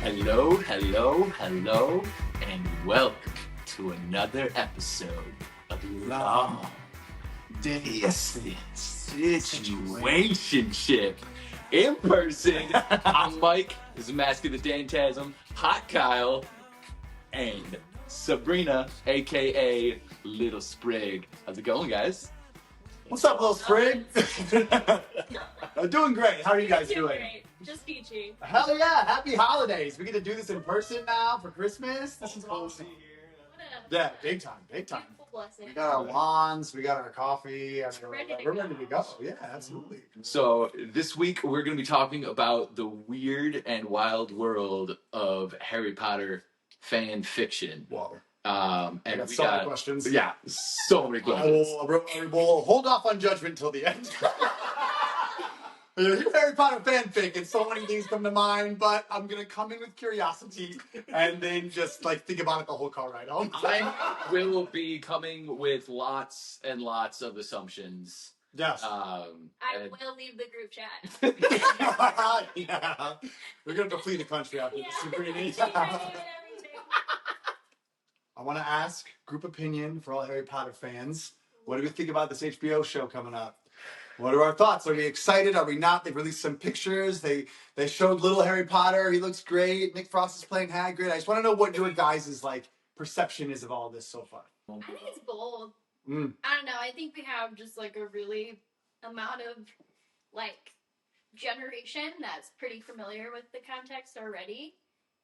Hello, hello, hello, and welcome to another episode of Long Distance Situationship. In person, I'm Mike, this is Mask of the Dantasm, Hot Kyle, and Sabrina, aka Little Sprig. How's it going, guys? What's up, little Sprig? I'm doing great. How are you guys doing? Great. Just peachy. Hell yeah! Happy holidays. We get to do this in person now for Christmas. This is awesome. Yeah, big time, big time. Blessing. We got our wands, we got our coffee. We're ready to go. Yeah, absolutely. So this week we're going to be talking about the weird and wild world of Harry Potter fan fiction. Wow. And got we so many got questions. Yeah, so many I questions. will hold off on judgment until the end. You're Harry Potter fanfic, and so many things come to mind, but I'm gonna come in with curiosity and then just like think about it the whole car ride home. I will be coming with lots and lots of assumptions. Yes. I will leave the group chat. Yeah. We're going to flee the country after this. I want to ask group opinion for all Harry Potter fans. What do we think about this HBO show coming up? What are our thoughts? Are we excited? Are we not? They've released some pictures. They showed little Harry Potter. He looks great. Nick Frost is playing Hagrid. I just want to know what your guys' perception is of all this so far. I think it's bold. I don't know. I think we have just like a really amount of generation that's pretty familiar with the context already,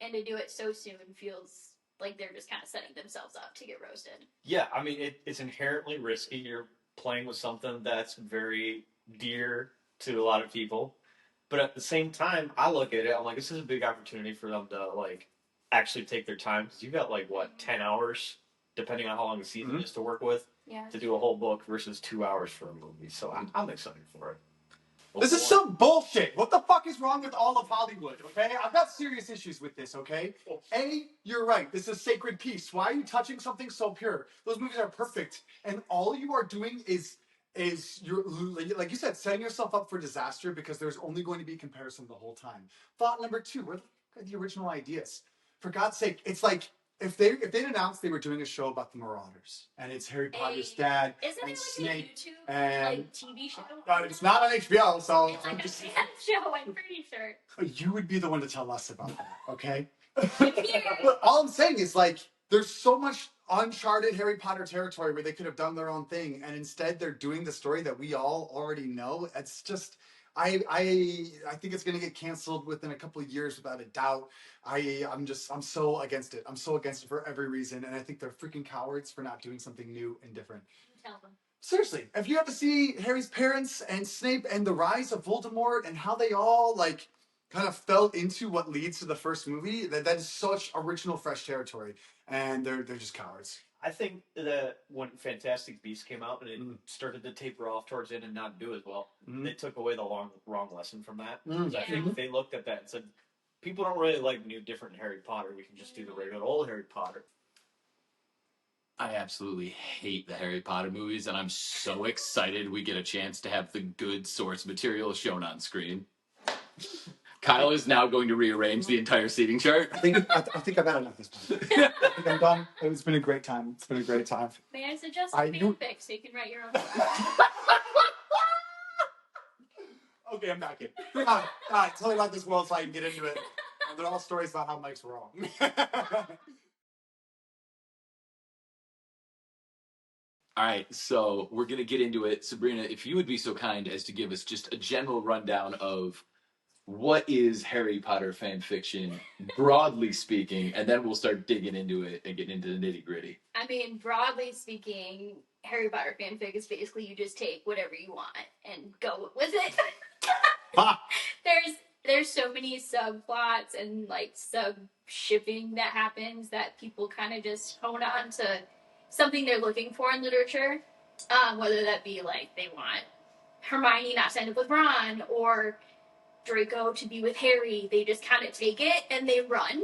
and to do it so soon feels like they're just kind of setting themselves up to get roasted. Yeah, I mean, it's inherently risky. You're playing with something that's very dear to a lot of people. But at the same time, I look at it, I'm like, this is a big opportunity for them to, actually take their time. Because you've got, 10 hours, depending on how long the season is to work with, to do a whole book versus 2 hours for a movie. So I'm excited for it. This is some bullshit. What the fuck is wrong with all of Hollywood, okay? I've got serious issues with this, okay? A, you're right. This is a sacred piece. Why are you touching something so pure? Those movies are perfect. And all you are doing is you're, like you said, setting yourself up for disaster because there's only going to be comparison the whole time. Thought number two, where are the original ideas? For God's sake, it's like, if they'd announced they were doing a show about the Marauders, and it's Harry Potter's dad and Snape, and TV show? It's not on HBO, so it's like a fan show. I'm pretty sure. You would be the one to tell us about that, okay? But all I'm saying is there's so much uncharted Harry Potter territory where they could have done their own thing, and instead they're doing the story that we all already know. It's just. I think it's gonna get canceled within a couple of years without a doubt. I'm so against it. I'm so against it for every reason, and I think they're freaking cowards for not doing something new and different. Tell them. Seriously, if you have to see Harry's parents and Snape and the rise of Voldemort and how they all kind of fell into what leads to the first movie, that is such original, fresh territory, and they're just cowards. I think that when Fantastic Beasts came out and it started to taper off towards the end and not do as well, they took away the wrong lesson from that. I think they looked at that and said, people don't really like new, different Harry Potter. We can just do the regular old Harry Potter. I absolutely hate the Harry Potter movies, and I'm so excited we get a chance to have the good source material shown on screen. Kyle is now going to rearrange the entire seating chart. I think I've had enough this time. I think I'm done. It's been a great time. May I suggest a fanfic so you can write your own? Okay, I'm back in. All right, tell me about this world so I can get into it. They're all stories about how Mike's wrong. All right, so we're going to get into it. Sabrina, if you would be so kind as to give us just a general rundown of what is Harry Potter fan fiction, broadly speaking, and then we'll start digging into it and getting into the nitty-gritty. I mean, broadly speaking, Harry Potter fanfic is basically you just take whatever you want and go with it. There's so many subplots and sub-shipping that happens that people kind of just hone on to something they're looking for in literature, whether that be they want Hermione not to end up with Ron or Draco to be with Harry. They just kind of take it and they run.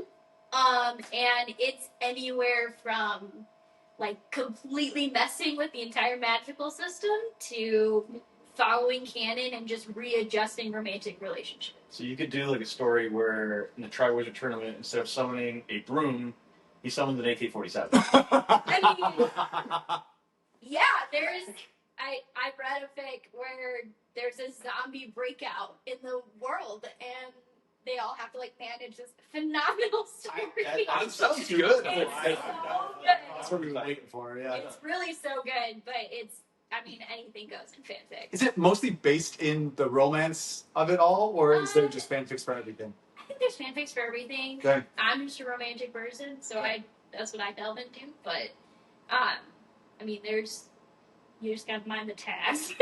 And it's anywhere from completely messing with the entire magical system to following canon and just readjusting romantic relationships. So you could do like a story where in the Triwizard Tournament, instead of summoning a broom, he summons an AK-47. I mean, yeah, I read a fic where there's a zombie breakout in the world, and they all have to like manage this phenomenal story. That sounds good. It's so good. That's what we were waiting for. Yeah. It's really so good, but I mean, anything goes in fanfic. Is it mostly based in the romance of it all, or is there just fanfics for everything? I think there's fanfics for everything. Okay. I'm just a romantic person, so that's what I delve into. But I mean, you just gotta mind the tags.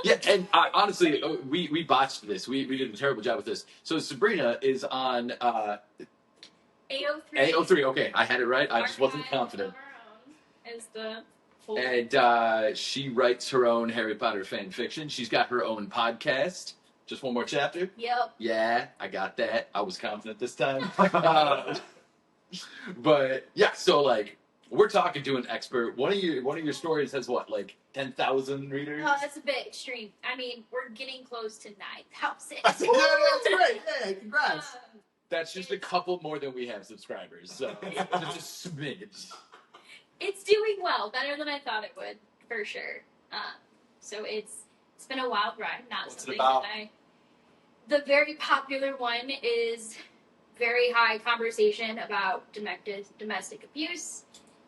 Yeah, and honestly, we botched this. We did a terrible job with this. So Sabrina is on A03. A03. Okay, I had it right. I just wasn't confident. Of our own is the full. And she writes her own Harry Potter fan fiction. She's got her own podcast. Just one more chapter. Yep. Yeah, I got that. I was confident this time. But yeah, so like we're talking to an expert. One of your stories has what, like 10,000 readers? Oh, that's a bit extreme. I mean, we're getting close to 9,000. That's great. Hey, congrats. That's just a couple more than we have subscribers. So just a smidge. It's doing well, better than I thought it would, for sure. So it's been a wild ride. Not What's something it about? The very popular one is very high conversation about domestic abuse.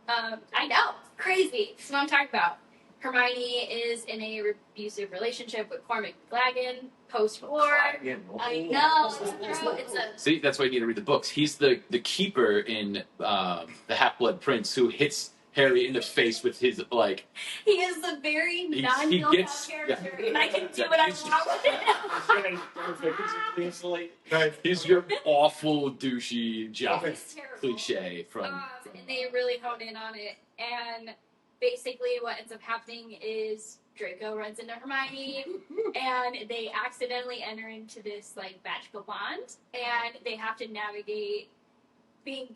I know, crazy. That's what I'm talking about. Hermione is in a abusive relationship with Cormac McLaggen post-war. I know. It's a See, that's why you need to read the books. He's the keeper in the Half-Blood Prince who hits Harry in the face with his like. he is a very He non-real gets- character, yeah. and I can do what I want with him. Okay. He's your awful douchey jock It's terrible. cliche from. And they really hone in on it. And basically, what ends up happening is Draco runs into Hermione, and they accidentally enter into this like magical bond, and they have to navigate being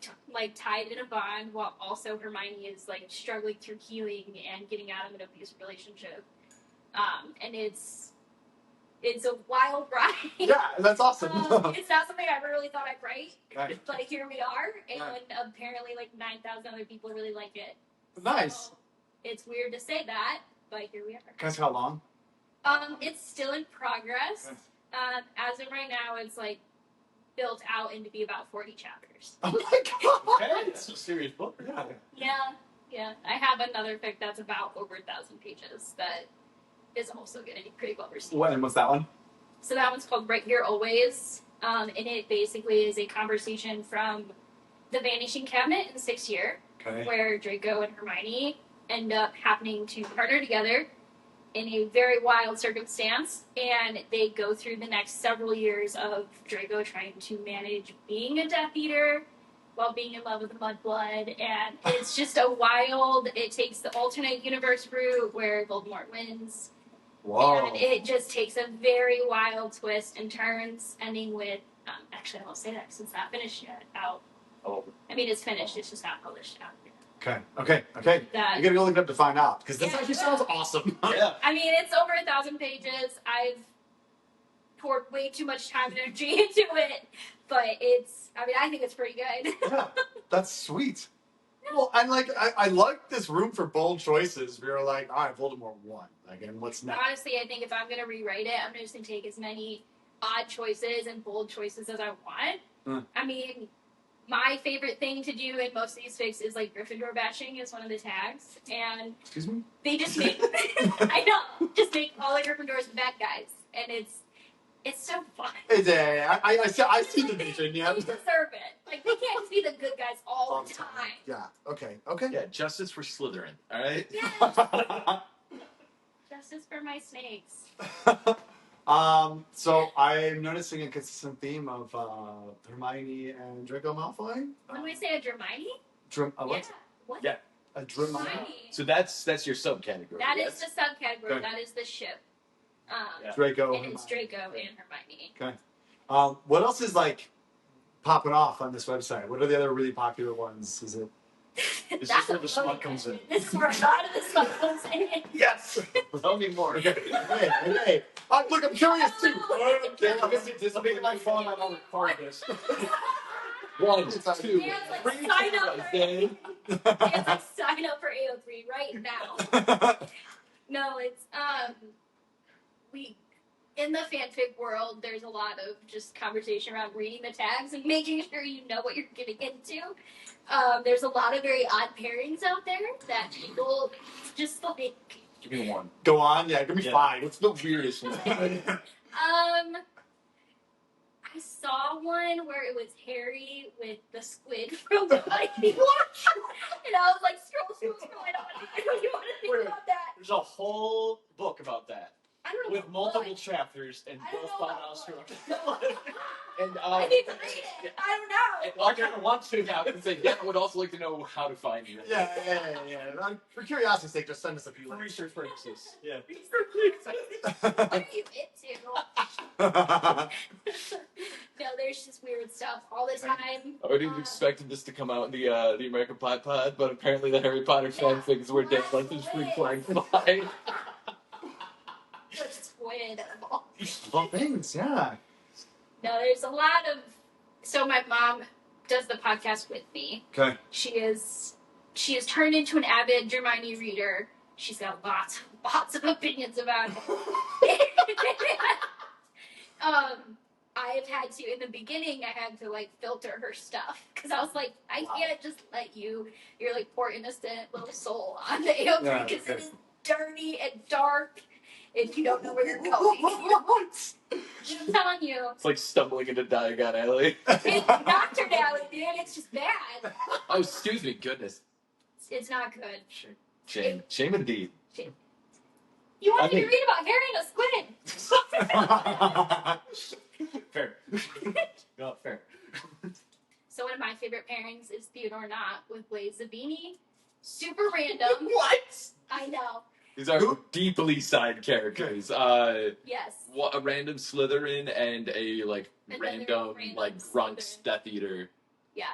tied in a bond while also Hermione is like struggling through healing and getting out of an abusive relationship. And it's a wild ride. Yeah, that's awesome. It's not something I ever really thought I'd write. Okay. But here we are, and apparently like 9,000 other people really like it. Nice. So, it's weird to say that, but here we are. Guys, how long? It's still in progress. As of right now, it's like built out into be about 40 chapters. Oh my god. Okay, it's a serious book. Yeah. Yeah. I have another fic that's about over 1,000 pages that is also getting pretty well received. And what's that one? So that one's called Right Here Always. And it basically is a conversation from the Vanishing Cabinet in the 6th year, Okay. where Draco and Hermione end up happening to partner together in a very wild circumstance, and they go through the next several years of Draco trying to manage being a Death Eater while being in love with a Mudblood, and it's just it takes the alternate universe route where Voldemort wins. Whoa. And it just takes a very wild twist and turns, ending with, actually I won't say that because it's not finished yet, out. Oh. I mean, it's finished, it's just not published out yet. Okay. That, You gotta go look it up to find out, because this Yeah. actually sounds awesome. Yeah. I mean, it's over 1,000 pages. I've poured way too much time and energy into it, but I think it's pretty good. Yeah, that's sweet. Well, and like, I like this room for bold choices. We were like, all right, Voldemort won. Like, and what's next? Honestly, I think if I'm going to rewrite it, I'm just going to take as many odd choices and bold choices as I want. I mean, my favorite thing to do in most of these fics is like Gryffindor bashing is one of the tags, and Excuse me? they just make I know, just make all the Gryffindors the bad guys, and it's so fun. I see the vision. Yeah. They deserve it. Like they can't just be the good guys all the time. Yeah. Okay. Yeah, justice for Slytherin. All right. Yeah. Justice for my snakes. So I'm noticing a consistent theme of Hermione and Draco Malfoy. When we say a Hermione? What? Yeah. What? Yeah. A Hermione. Hermione. So that's your subcategory. That yes? is the subcategory. Okay. That is the ship. Yeah. Draco. And it's Draco and Hermione. Okay. What else is like popping off on this website? What are the other really popular ones? Is it Is this where the smut comes in? This is where a lot of the smut comes in. Yes! Tell me more. Okay. Look, I'm curious too. I'm making my phone, I don't record this. 1, 2, Dan's like, 3, sign up for Dan's Dan's like, sign up for AO3 right now. No, it's we in the fanfic world, there's a lot of just conversation around reading the tags and making sure you know what you're getting into. There's a lot of very odd pairings out there that people just like. Give me 1. Go on, yeah, give me 5. What's the weirdest one? I saw one where it was Harry with the squid from the Viking. What? And I was like, scroll. I don't you want to think about that. There's a whole book about that. I don't know. With multiple chapters and both files from. And I need to read it. I don't know. I kind of want to now. Dan would also like to know how to find you. Yeah. For curiosity's sake, just send us a few For links. research purposes. Yeah. What are you into? No, there's just weird stuff all the time. I would have expected this to come out in the American Pod Pod, but apparently the Harry Potter fanfic is where Dan lets his free flying fly. The squid. Well, thanks, yeah. No, there's a lot of. So my mom does the podcast with me. Okay. She is turned into an avid Hermione reader. She's got lots of opinions about it. I've had to, in the beginning, I had to, like, filter her stuff. Because I was like, I can't just let your, like, poor innocent little soul on the AO3 because it is dirty and dark and you don't know where you're going. I'm telling you. It's like stumbling into Diagon Alley. It's Dr. Alley, dude. It's just bad. Oh, excuse me. Goodness. It's not good. Shame indeed. You wanted to read about Harry and a squid. Fair. No, fair. So one of my favorite pairings is Theodore Knott with Blaze Zabini. Super random. What? I know. These are deeply side characters. Yes. A random Slytherin and a random grunt Slytherin. Death Eater. Yeah.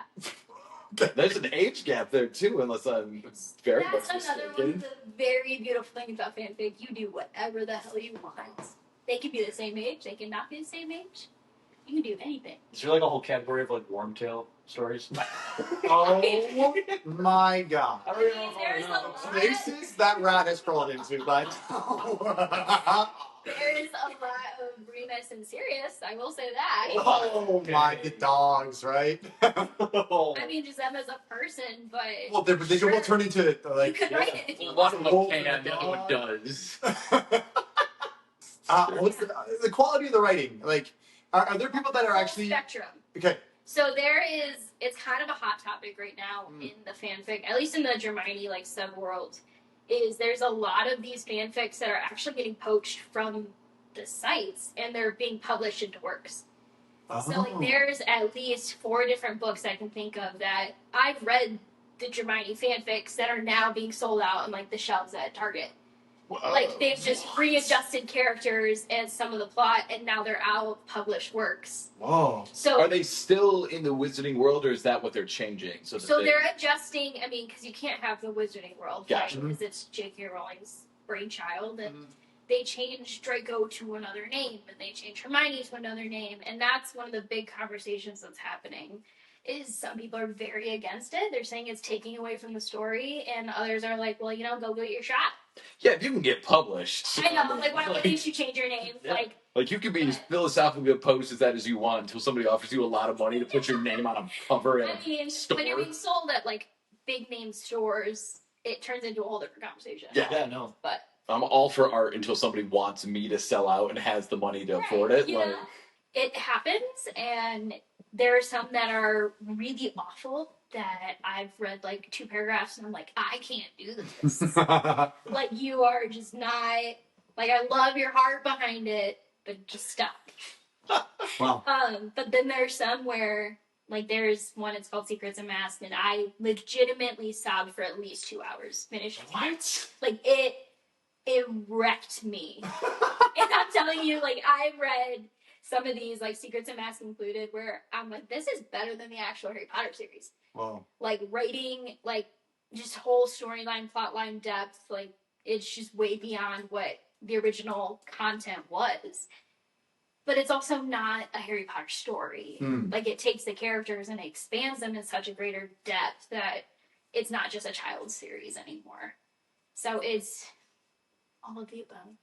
There's an age gap there too, unless I'm very That's much another one mistaken. of the very beautiful things about fanfic. You do whatever the hell you want. They can be the same age. They can not be the same age. You can do anything. Is there like a whole category of like Wormtail stories? Oh my god. I don't even know if I There's a know. lot. Places that rat has crawled into, but. There is a lot of Remus and Sirius. I will say that. Oh my, the dogs, right? I mean, just them as a person, but Well, they can both turn into you like. could write it if you One want. of them can, the other one does. What's the quality of the writing? Like, are there people that are actually Spectrum. okay? So there is. It's kind of a hot topic right now in the fanfic, at least in the Hermione subworld. There's a lot of these fanfics that are actually getting poached from the sites and they're being published into works. So there's at least 4 different books I can think of that I've read the Hermione fanfics that are now being sold out on the shelves at Target. They've just readjusted characters and some of the plot, and now they're out published works. Whoa. So Are they still in the Wizarding world, or is that what they're changing? So they're adjusting. I mean, because you can't have the Wizarding world, Gotcha. because it's J.K. Rowling's brainchild, and they changed Draco to another name, and they changed Hermione to another name, and that's one of the big conversations that's happening. Is some people are very against it. They're saying it's taking away from the story, and others are like, well, go get your shot. Yeah, if you can get published. I know, why wouldn't you change your name? Yeah. You can be as philosophically opposed as that as you want until somebody offers you a lot of money to put your name on a cover in a store. When you're being sold at big name stores, it turns into a whole different conversation. Yeah, no. But I'm all for art until somebody wants me to sell out and has the money to afford it. Yeah. It happens, and there are some that are really awful that I've read 2 paragraphs and I'm like, I can't do this. You are just not, I love your heart behind it, but just stop. Wow. But then there's some where, there's one, it's called Secrets and Masks, and I legitimately sobbed for at least 2 hours. Finished. What? It wrecked me. And I'm telling you, I read some of these, like Secrets and Masks included, where I'm like, this is better than the actual Harry Potter series. Wow. Like writing, like just whole storyline, plotline depth, like it's just way beyond what the original content was. But it's also not a Harry Potter story. Like it takes the characters and it expands them in such a greater depth that it's not just a child's series anymore. So it's all of the above.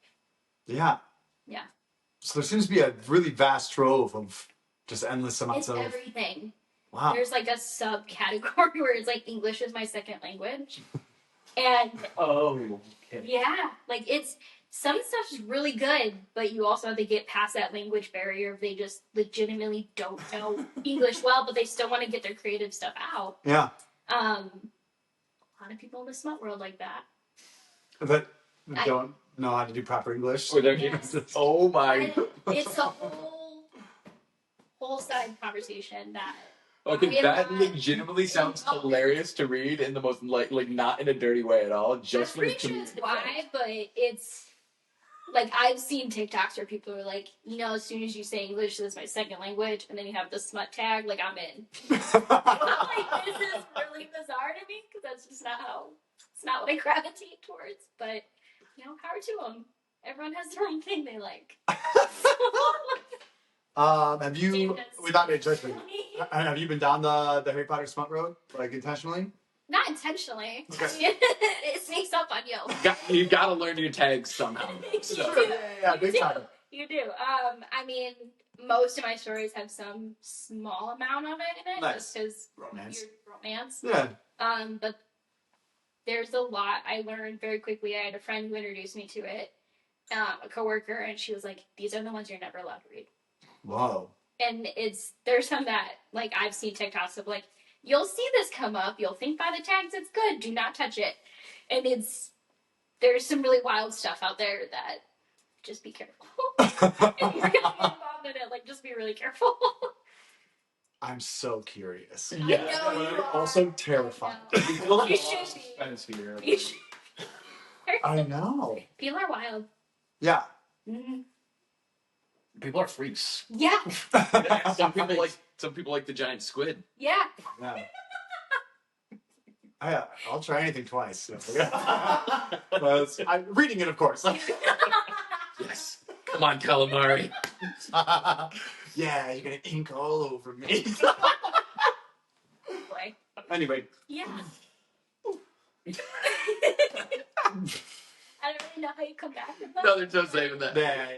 Yeah. Yeah. So there seems to be a really vast trove of just endless amounts It's of everything. Wow. There's like a subcategory where it's like English is my second language. And okay. yeah, like it's some stuff's really good, but you also have to get past that language barrier if they just legitimately don't know English well, but they still want to get their creative stuff out. Yeah. A lot of people in the smut world like that. That don't know how to do proper English. Or they're Yes. oh my. It's a whole side conversation that. Okay, that legitimately sounds hilarious to read in the most like not in a dirty way at all. Just I'm pretty sure it's why, but it's like I've seen TikToks where people are like, you know, as soon as you say English, this is my second language, and then you have the smut tag, like I'm in. I'm like, this is really bizarre to me because that's just not how. It's not what I gravitate towards. But you know, power to them. Everyone has their own thing they like. Have you, without any judgment, have you been down the Harry Potter smut road, like intentionally? Not intentionally. Okay. It sneaks up on you. You gotta learn your tags somehow. So. Yeah, big time. You do. I mean, most of my stories have some small amount of it in it, Nice. just because Romance. romance. Yeah. But there's a lot I learned very quickly. I had a friend who introduced me to it, a coworker, and she was like, "These are the ones you're never allowed to read." Whoa. And there's some that like I've seen TikToks of like, you'll see this come up, you'll think by the tags it's good, do not touch it. And there's some really wild stuff out there that just be careful. If you're gonna be involved in it, like just be really careful. I'm so curious. I know you are. Also terrified. You should be. You should. I know. People are wild. Yeah. Mm-hmm. People are freaks. Yeah. Some people like the giant squid. Yeah. Yeah. I'll try anything twice. So. I'm reading it, of course. Yes. Come on, calamari. Yeah, you're gonna ink all over me. Boy. Anyway. Yeah. I don't really know how you come back from that. No, there's no saving that. Yeah.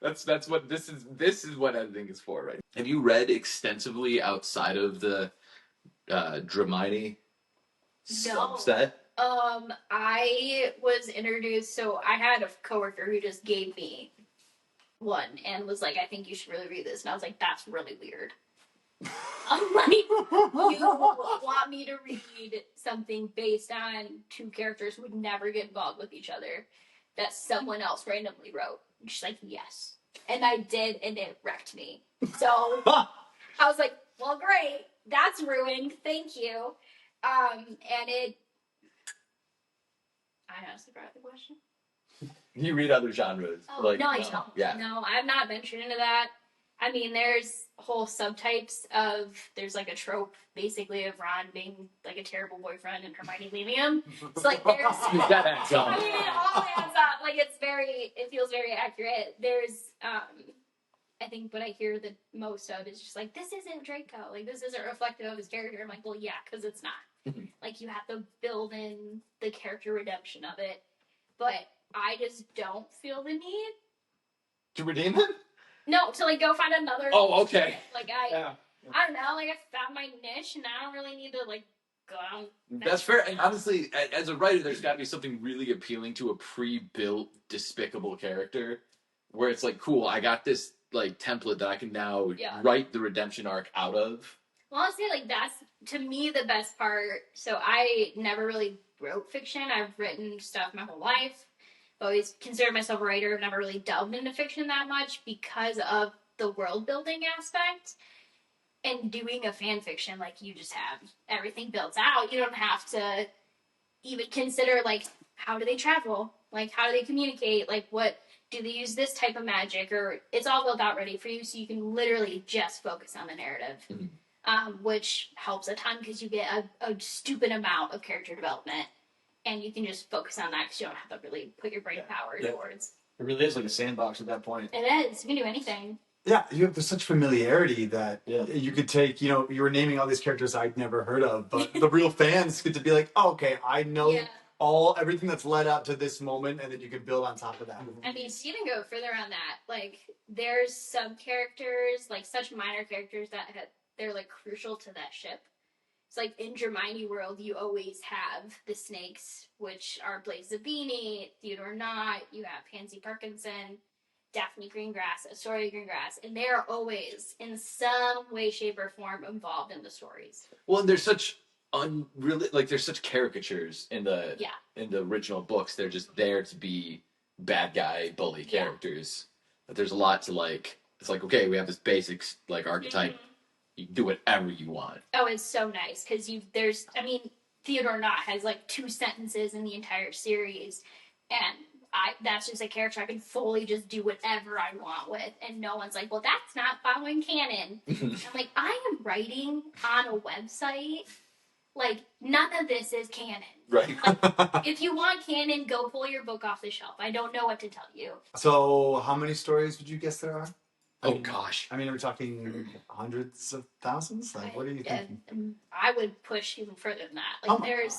That's what this is what editing is for, right? Have you read extensively outside of the Dramini subset? I was introduced, so I had a coworker who just gave me one and was like, I think you should really read this. And I was like, that's really weird. I'm like, you want me to read something based on two characters who would never get involved with each other that someone else randomly wrote? And she's like, yes. And I did, and it wrecked me. So I was like, well, great. That's ruined. Thank you. And it... I honestly forgot the question. You read other genres? Oh, no, I don't. Yeah. No, I've not ventured into that. I mean, there's whole subtypes of... There's like a trope, basically, of Ron being like a terrible boyfriend and Hermione leaving him. It's like there's... That adds up. I mean, it all adds up. Like, it feels very accurate. There's, I think what I hear the most of is just like, this isn't Draco. Like, this isn't reflective of his character. I'm like, well, yeah, because it's not. Like, you have to build in the character redemption of it. But I just don't feel the need. To redeem him? No, to, like, go find another... Oh, okay. Like, I don't know. Like, I found my niche, and I don't really need to, like, go out. That's fair. And honestly, as a writer, there's got to be something really appealing to a pre-built, despicable character, where it's like, cool, I got this like template that I can now write the redemption arc out of. Well, honestly, like that's to me the best part. So I never really wrote fiction. I've written stuff my whole life. I've always considered myself a writer. I've never really delved into fiction that much because of the world building aspect. And doing a fan fiction, like you just have everything built out. You don't have to even consider like how do they travel, like how do they communicate, like what do they use this type of magic, or it's all built out ready for you, so you can literally just focus on the narrative, which helps a ton because you get a stupid amount of character development, and you can just focus on that because you don't have to really put your brain power towards. It really is like a sandbox at that point. It is. You can do anything. Yeah, there's such familiarity that you could take, you were naming all these characters I'd never heard of, but the real fans get to be like, oh, okay, I know everything that's led up to this moment, and then you can build on top of that. I mean, to even go further on that, like, there's some characters, like, such minor characters that they're, like, crucial to that ship. It's like, in Hermione World, you always have the snakes, which are Blaze Zabini, Theodore Knott, you have Pansy Parkinson, Daphne Greengrass, Astoria Greengrass, and they are always, in some way, shape, or form, involved in the stories. Well, and there's such there's such caricatures in the original books. They're just there to be bad guy bully characters. But there's a lot to like. It's like, okay, we have this basic like archetype. You can do whatever you want. Oh, it's so nice because Theodore Knott has like 2 sentences in the entire series, and that's just a character I can fully just do whatever I want with, and no one's like, well, that's not following canon. I'm like, I am writing on a website. Like, none of this is canon. Right. Like, if you want canon, go pull your book off the shelf. I don't know what to tell you. So, how many stories would you guess there are? Oh, gosh. I mean, are we talking hundreds of thousands? Like, what are you thinking? I would push even further than that. Like,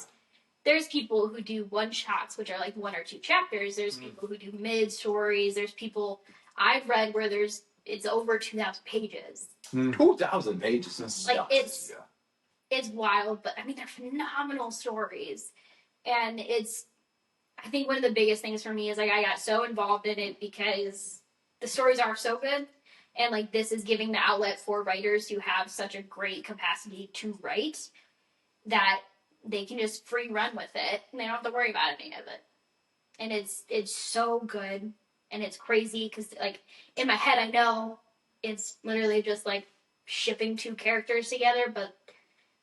there's people who do one-shots, which are like 1 or 2 chapters. There's people who do mid-stories. There's people I've read where it's over 2,000 pages. 2,000 pages. Like, it's wild, but I mean, they're phenomenal stories. And I think one of the biggest things for me is like I got so involved in it because the stories are so good. And like this is giving the outlet for writers who have such a great capacity to write that they can just free run with it and they don't have to worry about any of it. And it's so good and it's crazy because like in my head I know it's literally just like shipping 2 characters together, but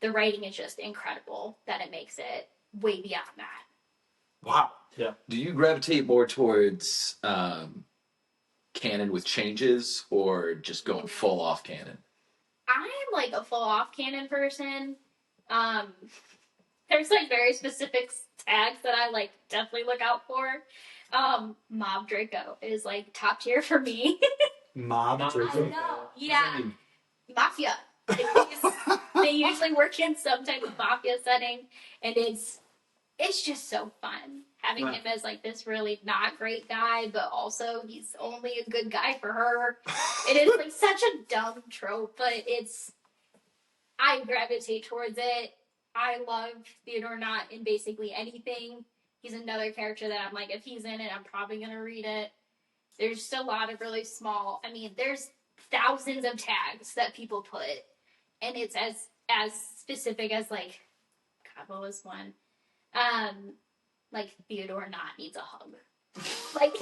the writing is just incredible that it makes it way beyond that. Wow. Yeah. Do you gravitate more towards canon with changes or just going full off canon? I'm like a full off canon person. There's like very specific tags that I like definitely look out for. Mob Draco is like top tier for me. Mob Draco? I know. Yeah. Mafia. They usually work in some type of mafia setting, and it's just so fun having him as like this really not great guy, but also he's only a good guy for her. It is like such a dumb trope, but I gravitate towards it. I love Theodore Knott in basically anything. He's another character that I'm like, if he's in it, I'm probably gonna read it. There's just a lot of really small. I mean, there's thousands of tags that people put, and it's as specific as like, God, what was one? Like Theodore Knott needs a hug. like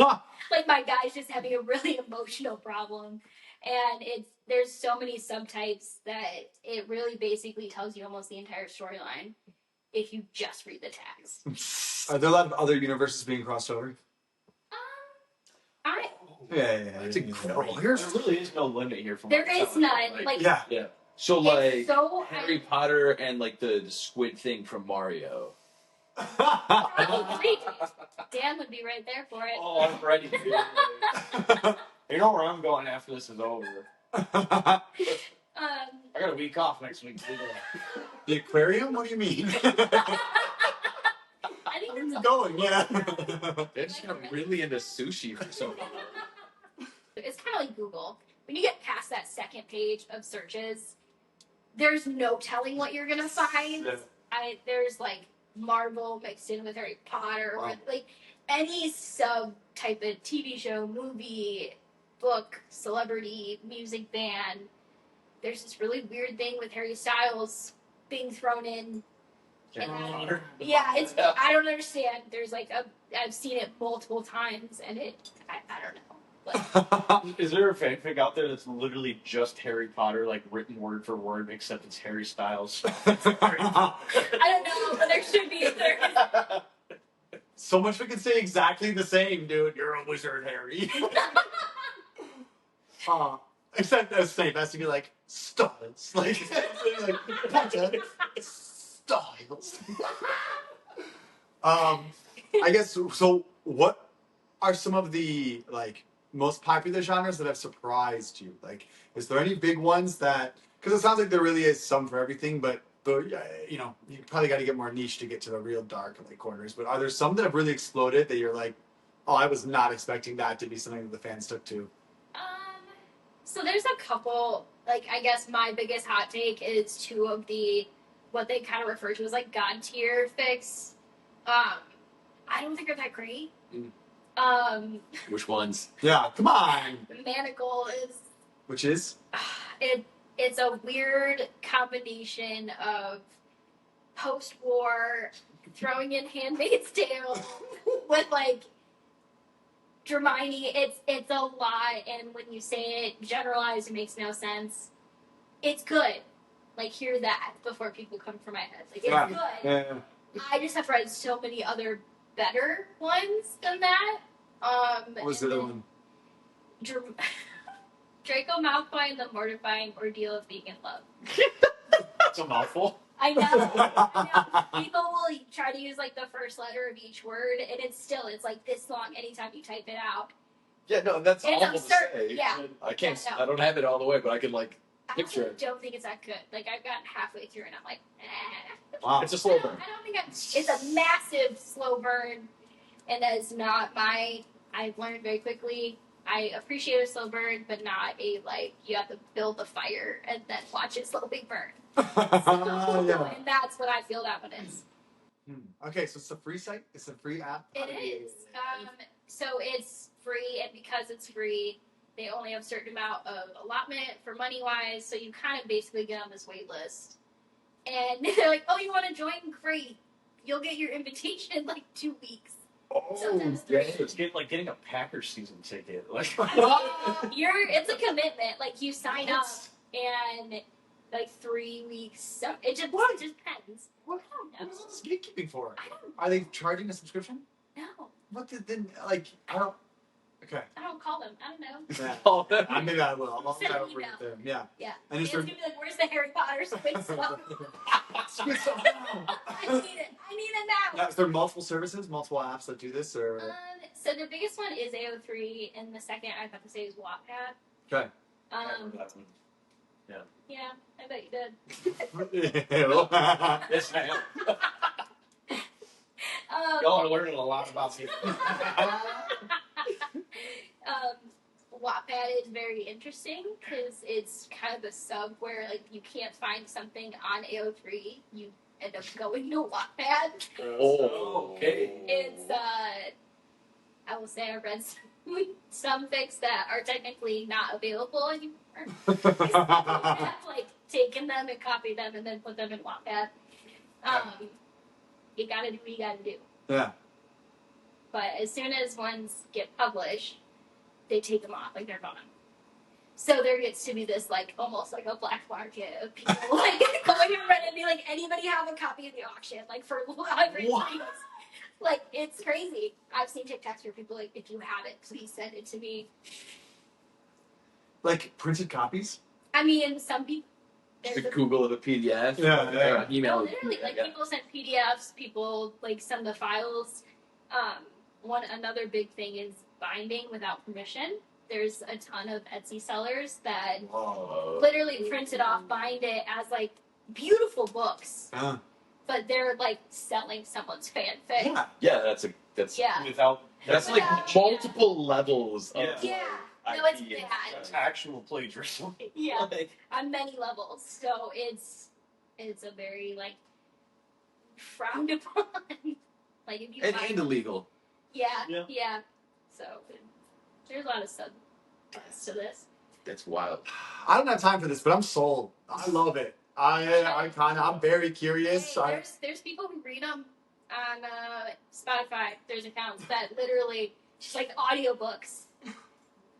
my guy's just having a really emotional problem, and there's so many subtypes that it really basically tells you almost the entire storyline if you just read the tags. Are there a lot of other universes being crossed over? Yeah. That's incredible. Yeah. There really is no limit here. There is none. Like, yeah. So like so Harry Potter and like the squid thing from Mario. Dan would be right there for it. Oh, I'm ready. You know where I'm going after this is over. I got a week off next week. The aquarium? What do you mean? I think Where are you going? Yeah. They just got really into sushi for some reason. It's kind of like Google. When you get past that second page of searches, there's no telling what you're gonna find. Yeah. There's like Marvel mixed in with Harry Potter, or like any type of TV show, movie, book, celebrity, music band. There's this really weird thing with Harry Styles being thrown in. I don't understand. There's like I've seen it multiple times, and I don't know. Like, Is there a fanfic out there that's literally just Harry Potter, like written word for word, except it's Harry Styles? I don't know, but there should be. There. So much we can say exactly the same, dude. You're a wizard, Harry. Except as Snape has to be like, Styles. Like, he's like Potter, Styles. I guess, so what are some of the, like, most popular genres that have surprised you? Like, is there any big ones that, because it sounds like there really is some for everything, but you know, you probably got to get more niche to get to the real dark like corners. But are there some that have really exploded that you're like, oh, I was not expecting that to be something that the fans took to? So there's a couple. Like, I guess my biggest hot take is two of the what they kind of refer to as like god tier fics. I don't think are that great. Which ones? Yeah, come on. Manacle is. Which is? It's a weird combination of post-war throwing in Handmaid's Tale with like Hermione. It's a lot, and when you say it generalized, it makes no sense. It's good. Like, hear that before people come for my head. Like, it's good. Yeah. I just have read so many other better ones than that. What was the other one? Draco Malfoy and the Mortifying Ordeal of Being in Love. That's a mouthful. I know. People will try to use like the first letter of each word, and it's like this long anytime you type it out. Yeah, no, that's It's awful to absurd. say. Yeah. I can't. Yeah, no. I don't have it all the way, but I can like picture I it. don't think it's that good. Like, I've gotten halfway through, and I'm like, eh. Wow. It's a slow burn. I don't think it's a massive slow burn, and that is not my. I've learned very quickly. I appreciate a slow burn, but not a like you have to build the fire and then watch it slowly burn. Yeah. And that's what I feel that one is. Okay, so it's a free site? It's a free app? It is. So it's free, and because it's free, they only have a certain amount of allotment for money-wise, so you kind of basically get on this wait list. And they're like, oh, you want to join? Great. You'll get your invitation in like 2 weeks. Sometimes 3. It's getting a Packers season ticket. Like, It's a commitment. Like, you sign up, and like 3 weeks. So it just depends. What? I don't know. What's this gatekeeping for? I don't Are they charging a subscription? know. What did then, like, I don't. Okay. I don't call them. I don't know. Yeah. Oh, that- Maybe I will. I'll Send try an over email. with them. Yeah. Yeah. And It's is gonna there. be like, where's the Harry Potter space stuff? I need it. I need it now. Now, is there multiple services, multiple apps that do this, or? So the biggest one is AO3, and the second I'd have to say is Wattpad. Okay. that's one. Yeah, I bet you did. Yes, I am. Y'all are learning a lot about me. Wattpad is very interesting because it's kind of the sub where like you can't find something on AO3, you end up going to Wattpad. Oh, okay. It's I will say I read some fics that are technically not available anymore. I've like taken them and copied them and then put them in Wattpad. You gotta do what you gotta do. Yeah. But as soon as ones get published, they take them off, like they're gone. So there gets to be this like almost like a black market of people like going to Reddit and be like, anybody have a copy of the auction? Like for $100. Like, it's crazy. I've seen TikToks where people like, if you have it, please send it to me. Like printed copies? I mean, some people. The Google of a PDF. Yeah. Email. No, literally, like people send PDFs. People like send the files. Another big thing is binding without permission. There's a ton of Etsy sellers that literally print it off, bind it as like beautiful books, but they're like selling someone's fanfic. Yeah, that's Without that's like multiple levels of Yeah. No, it's IP. bad. That's actual plagiarism. Yeah, Like, on many levels. So it's a very like frowned upon. Like if you and find illegal. Yeah. So there's a lot of subs to this. That's wild. I don't have time for this, but I'm sold. I love it. I'm very curious. Hey, there's people who read them on Spotify. There's accounts that literally just like audiobooks.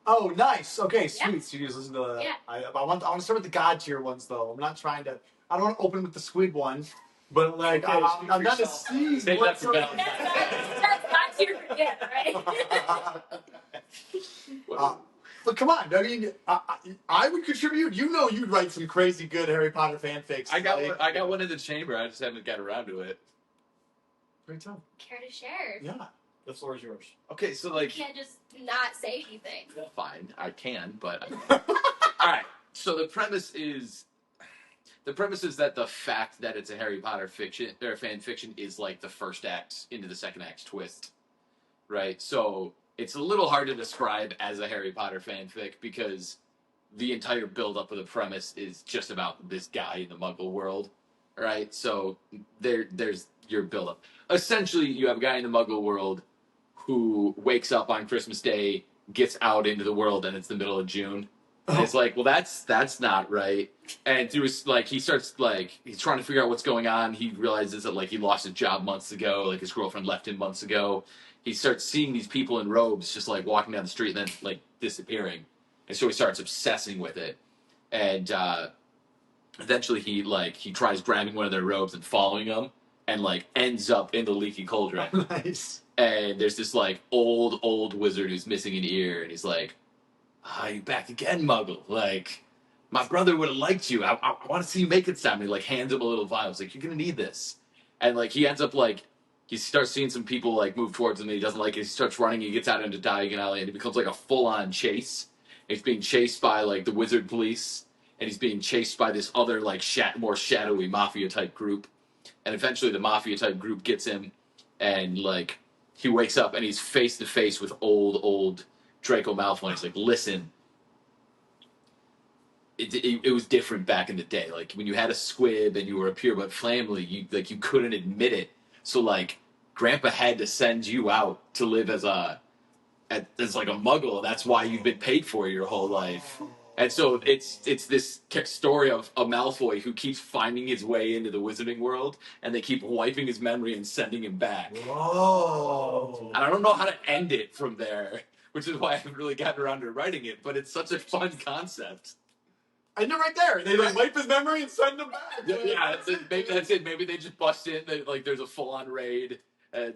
Oh, nice. Okay, Yeah. sweet. So you just listen to the. Yeah. I want to start with the God tier ones though. I'm not trying to. I don't want to open with the squid one, but like Okay, I'm not to see Save that what's for Valentine's That's not your forget, right? But come on, I mean, I would contribute. You know, you'd write some crazy good Harry Potter fanfics. I got one in the chamber. I just haven't got around to it. Great time. Care to share? Yeah. The floor is yours. Okay, so You like, can't just not say anything. fine, I can, but all right. So the premise is that the fact that it's a Harry Potter fiction or fan fiction is like the first act into the second act twist, right? So it's a little hard to describe as a Harry Potter fanfic because the entire build-up of the premise is just about this guy in the Muggle world, right? So there's your build-up. Essentially, you have a guy in the Muggle world who wakes up on Christmas Day, gets out into the world, and it's the middle of June. And it's like, well, that's not right. And through his, like, he starts, like, he's trying to figure out what's going on. He realizes that, like, he lost his job months ago. Like, his girlfriend left him months ago. He starts seeing these people in robes just, like, walking down the street and then, like, disappearing. And so he starts obsessing with it. And eventually he tries grabbing one of their robes and following them and, like, ends up in the leaky cauldron. Nice. And there's this, like, old wizard who's missing an ear. And he's like, you back again, Muggle. Like, my brother would have liked you. I want to see you make it sound. He, like, hands him a little vial. He's like, you're going to need this. And, like, he ends up, like, he starts seeing some people, like, move towards him, and he doesn't like it. He starts running. He gets out into Diagon Alley, and it becomes, like, a full-on chase. He's being chased by, like, the wizard police, and he's being chased by this other, like, more shadowy mafia-type group. And eventually the mafia-type group gets him, and, like, he wakes up, and he's face-to-face with old Draco Malfoy. He's like, listen, it was different back in the day. Like, when you had a squib and you were a pureblood family, you couldn't admit it. So, like, Grandpa had to send you out to live as like a Muggle. That's why you've been paid for your whole life. And so it's this story of a Malfoy who keeps finding his way into the wizarding world, and they keep wiping his memory and sending him back. Whoa. And I don't know how to end it from there, which is why I haven't really gotten around to writing it, but it's such a fun concept. I know right there. They like wipe his memory and send him back. Yeah, that's it. Maybe they just bust in. Like, there's a full-on raid, and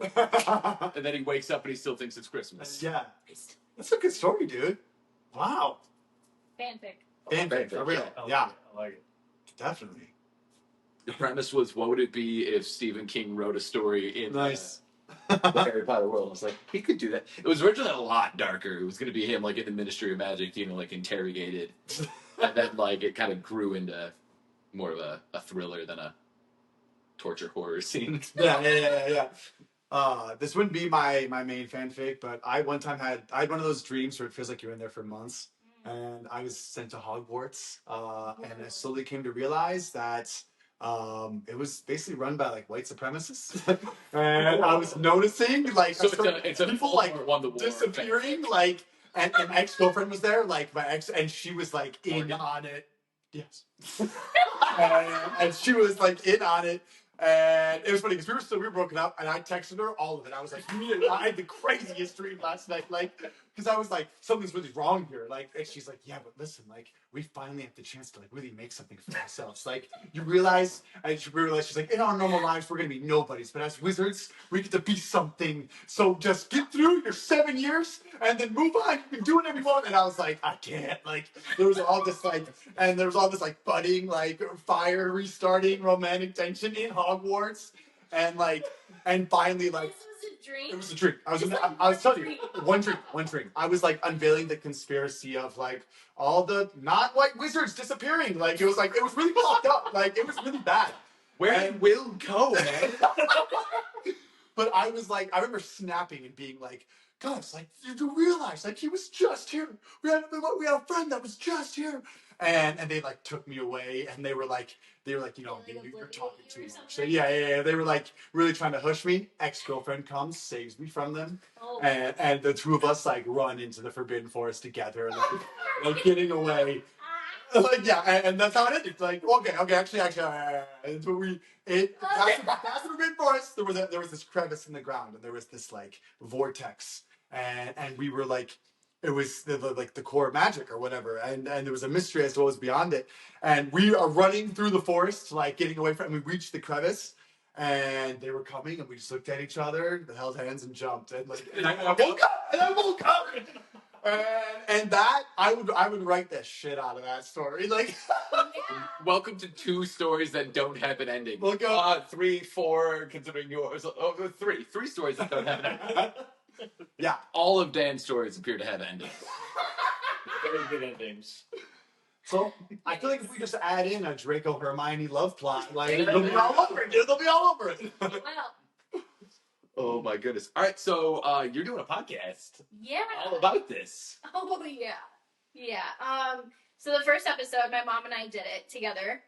then he wakes up and he still thinks it's Christmas. Yeah. That's a good story, dude. Wow. Fanfic. Fanfic, for real. Yeah. I like it. Definitely. The premise was, what would it be if Stephen King wrote a story in Nice. the Harry Potter world? I was like, he could do that. It was originally a lot darker. It was going to be him, like, in the Ministry of Magic, like, interrogated. And then, like, it kind of grew into more of a thriller than a torture horror scene. Yeah. This wouldn't be my main fanfic, but I one time had one of those dreams where it feels like you're in there for months, and I was sent to Hogwarts, and I slowly came to realize that it was basically run by like white supremacists, and I was noticing like So it's a people like won the war disappearing, like, and an ex-girlfriend was there, like my ex, and she was like in on it. Yes. And she was like in on it. And it was funny because we were broken up, and I texted her all of it. I was like, I had the craziest dream last night, like, because I was like, something's really wrong here, like, and she's like, yeah, but listen, like, we finally have the chance to like really make something for ourselves, like, you realize, and she realized, she's like, in our normal lives we're gonna be nobodies, but as wizards we get to be something. So just get through your 7 years and then move on. You can do whatever you want. And I was like, I can't. Like, there was all this like budding, like fire restarting romantic tension in Hogwarts, and like, and finally, like, This was a dream. it was a dream. I was telling you, one dream. I was like unveiling the conspiracy of like all the not white wizards disappearing. Like, it was really fucked up. Like, it was really bad. Where did Will go, man? But I was like, I remember snapping and being like, guys, like, you do realize, like, he was just here. We had a friend that was just here. And they like took me away, and they were like, you know, you're talking too much. So yeah. They were like really trying to hush me. Ex-girlfriend comes, saves me from them. Oh. And the two of us like run into the Forbidden Forest together, like getting away. Like, yeah, and that's how it ended. Like, okay, actually, it's what past the Forbidden Forest, there was this crevice in the ground, and there was this like vortex, and we were like it was like the core magic or whatever, and there was a mystery as to what was beyond it. And we are running through the forest, like getting away from. And we reached the crevice, and they were coming, and we just looked at each other, held hands, and jumped. And like, and I woke up, and I woke up. And that I would write the shit out of that story. Like, Welcome to 2 stories that don't have an ending. We'll go 3, 4, considering yours. Oh, 3 stories that don't have an ending. Yeah, all of Dan's stories appear to have endings. Very good endings. so I feel like if we just add in a Draco Hermione love plot, like they'll be all over it, dude. They'll be all over it. Well, Oh my goodness! All right, so you're doing a podcast yeah. all about this. Oh yeah, yeah. So the first episode, my mom and I did it together.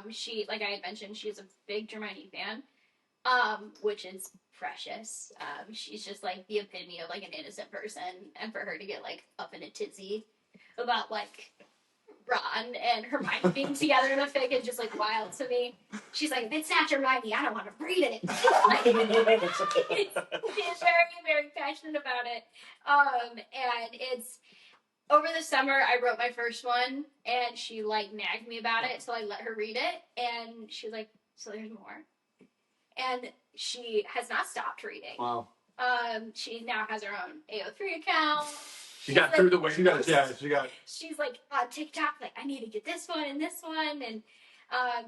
She, like I had mentioned, she's a big Hermione fan. Which is precious. She's just like the epitome of like an innocent person, and for her to get like up in a tizzy about like Ron and Hermione being together in a fic is just like wild to me. She's like, if it's not Hermione, I don't want to read it. She's very, very passionate about it. And it's over the summer I wrote my first one, and she like nagged me about it, so I let her read it, and she was like, so there's more. And she has not stopped reading. Wow. She now has her own AO3 account. She got like, through the windows. She got. She's like on TikTok, like, I need to get this one and this one. And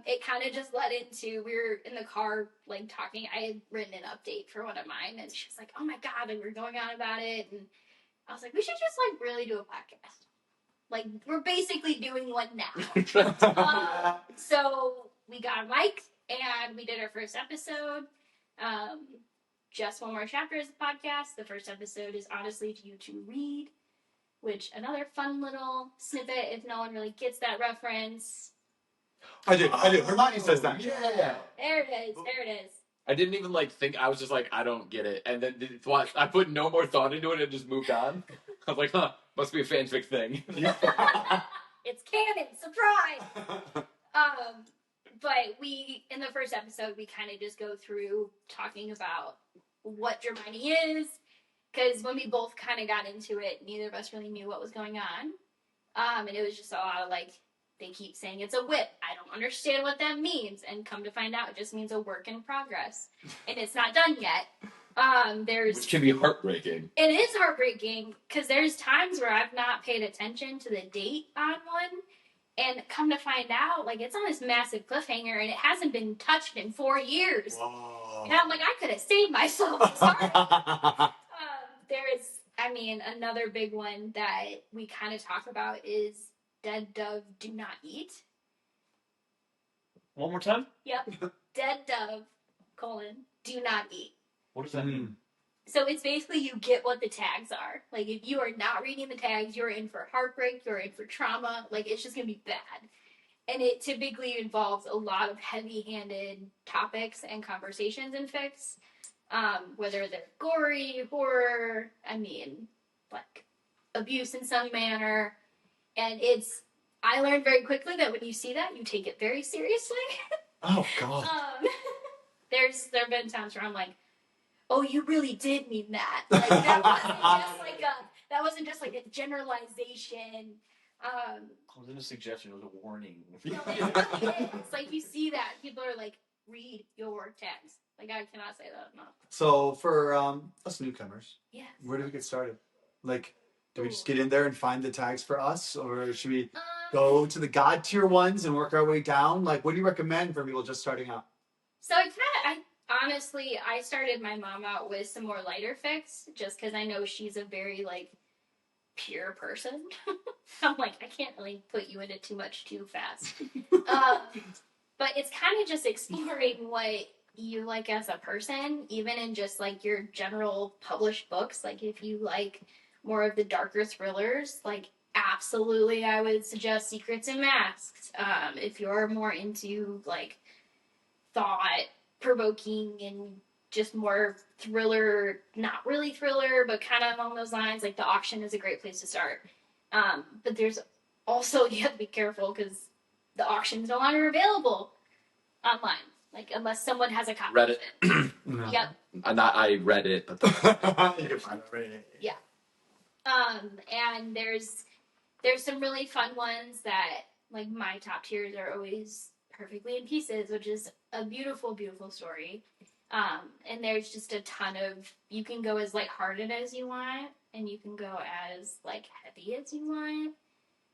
it kind of just led into, we were in the car, like, talking. I had written an update for one of mine, and she was like, oh my God, and we were going on about it. And I was like, we should just, like, really do a podcast. Like, we're basically doing one now. So we got a mic, and we did our first episode. Just One More Chapter is a podcast. The first episode is Honestly to You to Read, which another fun little snippet if no one really gets that reference. I do. Hermione says that. Yeah. There it is. I didn't even like think. I was just like, I don't get it. And then I put no more thought into it and just moved on. I was like, huh, must be a fanfic thing. It's canon, surprise. But we, in the first episode, we kind of just go through talking about what Hermione is, because when we both kind of got into it, neither of us really knew what was going on. And it was just a lot of like, they keep saying it's a whip. I don't understand what that means. And come to find out, it just means a work in progress. And it's not done yet. Which can be heartbreaking. It is heartbreaking, because there's times where I've not paid attention to the date on one. And come to find out, like, it's on this massive cliffhanger, and it hasn't been touched in 4 years. Whoa. And I'm like, I could have saved myself. Another big one that we kind of talk about is dead dove do not eat. One more time? Yep. Dead dove, do not eat. What does that mean? So it's basically you get what the tags are. Like, if you are not reading the tags, you're in for heartbreak, you're in for trauma. Like, it's just going to be bad. And it typically involves a lot of heavy-handed topics and conversations in fics. Whether they're gory, horror, like, abuse in some manner. And I learned very quickly that when you see that, you take it very seriously. Oh, God. There have been times where I'm like, oh, you really did mean that. Like, that wasn't just like a generalization. It wasn't a suggestion, it was a warning. No, it really is. It's like you see that, people are like, read your tags. Like, I cannot say that enough. So for us newcomers, Yes. Where do we get started? Like, do we just get in there and find the tags for us, or should we go to the God tier ones and work our way down? Like, what do you recommend for people just starting out? So honestly, I started my mom out with some more lighter fics, just because I know she's a very, like, pure person. I'm like, I can't really put you into too much too fast. But it's kind of just exploring what you like as a person, even in just, like, your general published books. Like, if you like more of the darker thrillers, like, absolutely I would suggest Secrets and Masks. If you're more into, like, thought-provoking and just more thriller, not really thriller, but kind of along those lines, like, The Auction is a great place to start. But there's also, you have to be careful, because The Auction is no longer available online, like, unless someone has a copy Read of it. it. Yep. I read it, but You can find it. Yeah. And there's some really fun ones that, like, my top tiers are always Perfectly in Pieces, which is a beautiful, beautiful story. And there's just a ton of, you can go as lighthearted as you want, and you can go as like heavy as you want.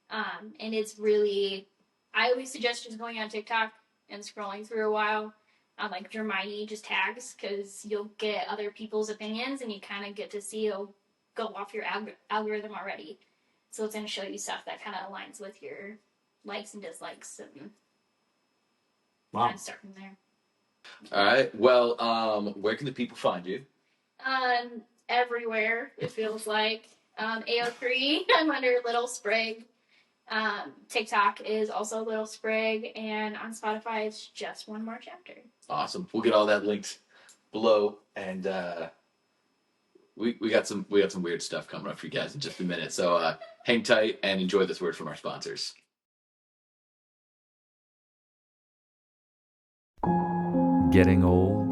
And it's really, I always suggest just going on TikTok and scrolling through a while on like Hermione just tags, because you'll get other people's opinions and you kind of get to see it'll go off your algorithm already. So it's going to show you stuff that kind of aligns with your likes and dislikes, and kind of start from there. All right. Well, where can the people find you? Everywhere, it feels like. AO3, I'm under Little Sprig. TikTok is also Little Sprig, and on Spotify it's just One More Chapter. Awesome. We'll get all that linked below, and we got some weird stuff coming up for you guys in just a minute. So hang tight and enjoy this word from our sponsors. Getting old?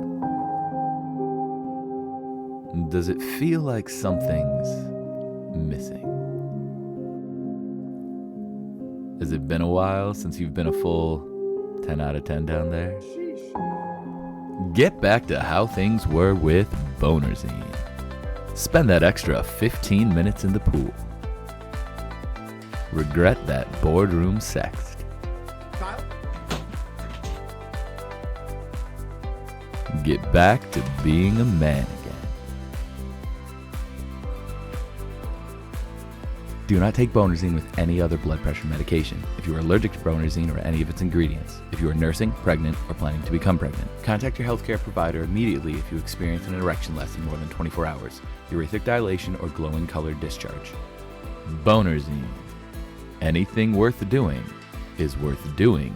Does it feel like something's missing? Has it been a while since you've been a full 10 out of 10 down there? Get back to how things were with Bonerzine. Spend that extra 15 minutes in the pool. Regret that boardroom sext. Kyle? Get back to being a man again. Do not take Bonerzine with any other blood pressure medication. If you are allergic to Bonerzine or any of its ingredients, if you are nursing, pregnant, or planning to become pregnant, contact your healthcare provider immediately if you experience an erection lasting more than 24 hours, urethric dilation, or glowing colored discharge. Bonerzine. Anything worth doing is worth doing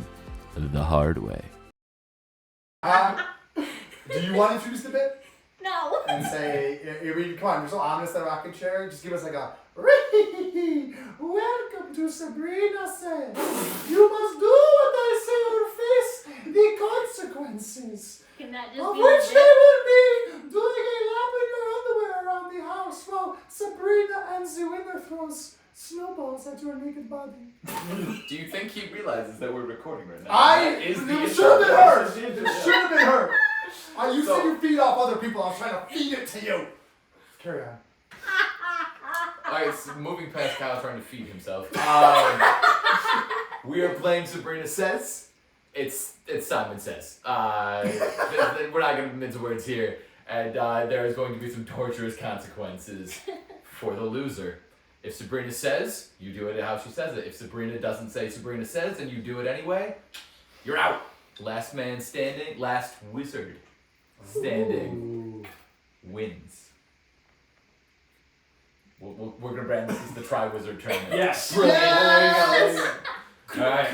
the hard way. Do you want to introduce the bit? No. And say, come on, you're so ominous that rocking chair. Just give us like a, welcome to Sabrina Says. You must do what I say or face the consequences. Can that just Of be which a they bit? will be doing a lap in your underwear around the house while Sabrina and the winner throws snowballs at your naked body. Do you think he realizes that we're recording right now? It should have been her. It should have been her. You said you feed off other people. I was trying to feed it to you. Carry on. Alright, so moving past Kyle trying to feed himself. We are playing Sabrina Says. It's Simon Says. We're not going to mince words here. And there is going to be some torturous consequences for the loser. If Sabrina says, you do it how she says it. If Sabrina doesn't say Sabrina says and you do it anyway, you're out. Last man standing, last wizard standing wins. We're going to brand this as the Tri-Wizard tournament. Yes. Brilliant. Yes! Alright.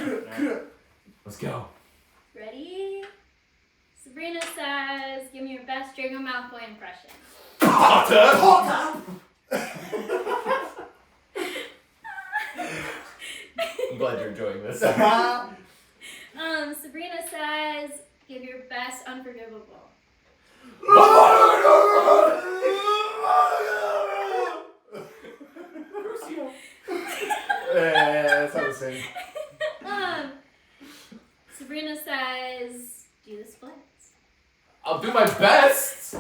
Let's go. Ready? Sabrina says, give me your best Draco Malfoy impression. Potter! I'm glad you're enjoying this. Sabrina says, give your best Unforgivable. Yeah, that's how the same. Sabrina says, do the splits. I'll do my best.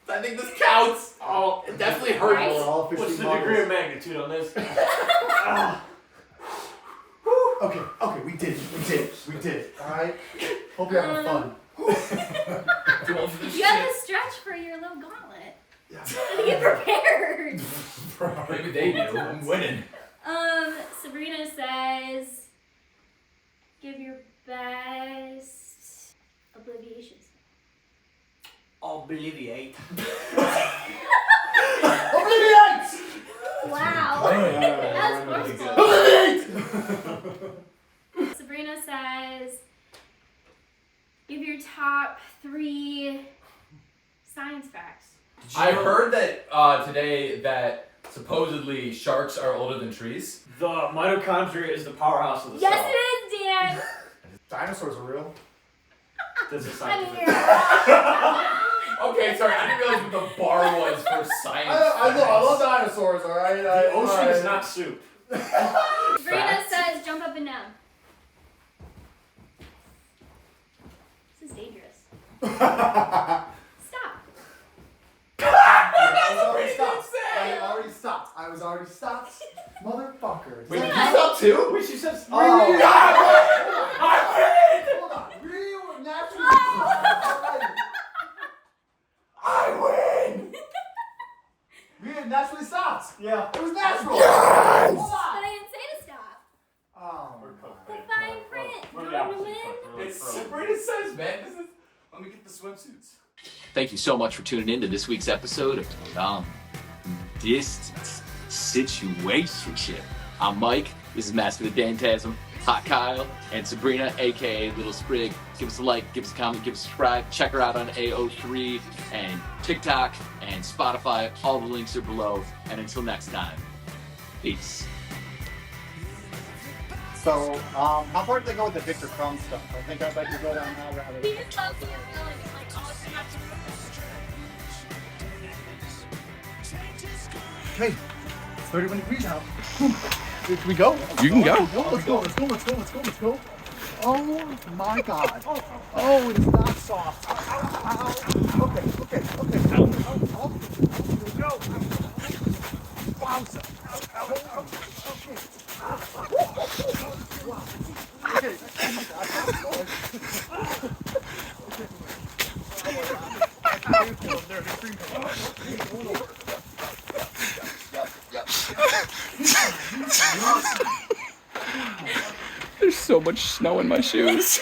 I think this counts. Oh, it definitely hurts. Right. What's the degree of magnitude on this? Okay, we did it. Alright? Hope you're having fun. You have to stretch for your little gauntlet. Yeah. To get prepared. Maybe they do. I'm winning. Sabrina says, give your best Obliviation. Obliviate. Obliviate! Wow. That's really forceful. Obliviate! Sabrina says, give your top 3 science facts. I heard that today that supposedly sharks are older than trees. The mitochondria is the powerhouse of the Yes, cell. it is, Dan. Dinosaurs are real. That's a I mean, scientific. Okay, sorry, I didn't realize what the bar was for science. I love dinosaurs, alright? The ocean is not soup. Sabrina says jump up and down. This is dangerous. Stop. I was already stopped. Motherfucker. Wait, did you stop too? Wait, she says. Oh. Hold on. Real naturally. I win! Real naturally stopped. Yeah. It was natural. Yes! Hold But on. I didn't say to stop. Oh. The fine print. We're You the want to opposite. win? It's Sabrina says, man. This is. Let me get the swimsuits. Thank you so much for tuning in to this week's episode of Long Distance Situationship. I'm Mike. This is Master of the Dantasm, Hot Kyle, and Sabrina, aka Little Sprig. Give us a like, give us a comment, give us a subscribe. Check her out on AO3 and TikTok and Spotify. All the links are below. And until next time, peace. So, how far did they go with the Victor Crumb stuff? I think I'd like to go down that route. He just loves the feeling and like all it's not. Hey, it's 31 degrees out. Can we go? You can go. Let's go. Oh my God. Oh, it is not soft. Ow. Okay. Ow. Go. Bounce. There's so much snow in my shoes.